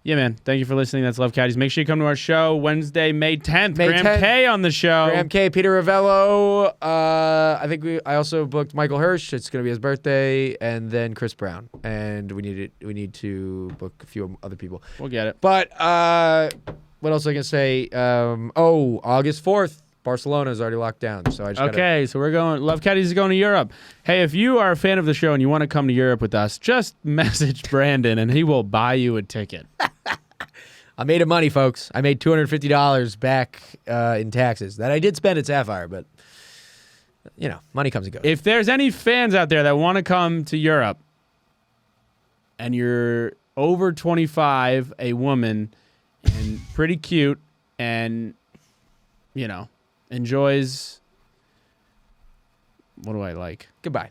yeah, man. Thank you for listening. That's Love Caddies. Make sure you come to our show Wednesday, May 10th. Graham 10th. K on the show. Graham K, Peter Ravello. I also booked Michael Hirsch. It's gonna be his birthday, and then Chris Brown. And we need to book a few other people. We'll get it. But What else was I gonna say? August 4th, Barcelona is already locked down. So I just Okay, so we're going. Love Caddies is going to Europe. Hey, if you are a fan of the show and you want to come to Europe with us, just message Brandon and he will buy you a ticket. I made money, folks. I made $250 back in taxes that I did spend at Sapphire, but money comes and goes. If there's any fans out there that want to come to Europe and you're over 25, a woman, and pretty cute, and, enjoys, what do I like? Goodbye.